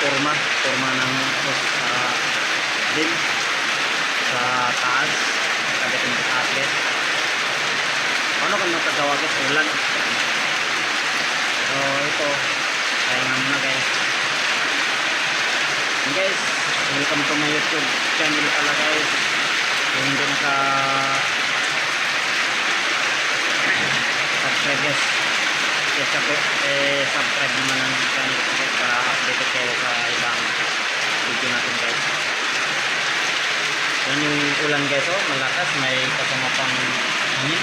forma ng din sa taas kabitin ng atlet. Paano kami magkagawa guys? Ulan. So ito kaya nga muna guys. And guys, welcome to my YouTube channel pala guys. Kung hindi naka subscribe guys, subscribe naman ang channel ko guys para update kayo sa ibang video natin guys. Yan yung ulan guys, oh malakas, may kasama pang hangin.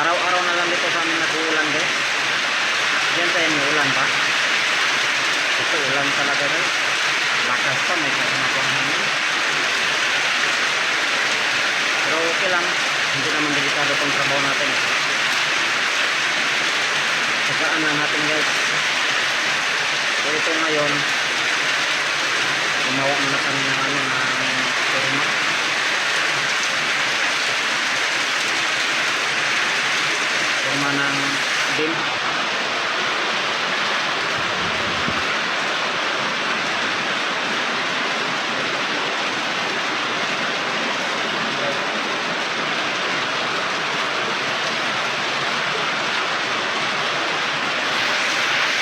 Araw-araw na lang dito sa amin nag-uulan guys. Diyan sa inyo ulan pa. Ito ulan talaga guys. Lakas pa, may kasama pang hangin. Pero okay lang, hindi naman delikado itong trabaho natin. Sagaan na natin guys. So ito ngayon, gumawa muna kami ng forma. Forma ng dim.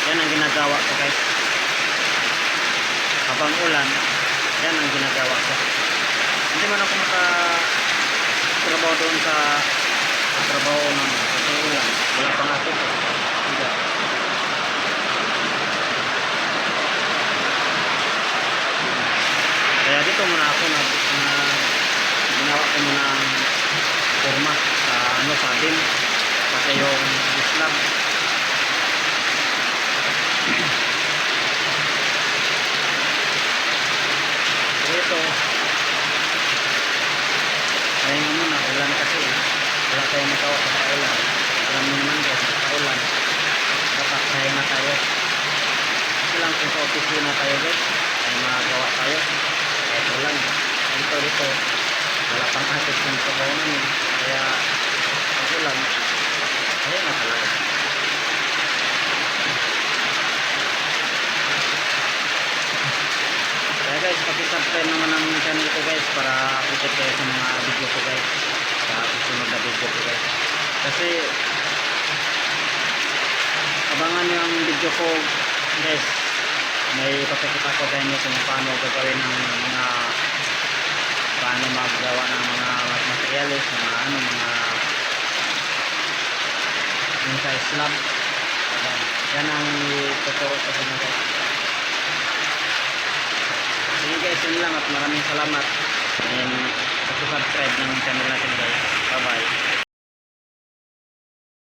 Yan ang ginagawa ko guys. Habang ulan, yan ang ginagawa ko. Hindi man ako makatrabaho doon sa trabaho ng kasi ulan. Wala pang atin. Hindi. Kaya dito muna ako ginawa ko muna ang forma sa dim. Kasi yung Islam. Ito kaya nga muna ulan kasi wala tayong magawa sa ulan. Alam mo naman guys, sa ulan dapat kaya na tayo kasi lang kung sa office na tayo guys ay magawa tayo kahit ulan. Dito wala pang atis yung trabaho namin kaya pag ulan kaya na talaga. Kaya guys, paki-subscribe naman ang channel ko guys para update kayo sa mga video ko guys, sa susunod na video ko guys. Kasi abangan nyo ang video ko guys, may papakita ko din kung paano gagawin ng mga paano magawa ng mga materials, mga yung sa slab. Yan ang tuturo ko sa inyo guys. Sige guys, yun lang at maraming salamat and subscribe ng channel natin guys. Bye bye.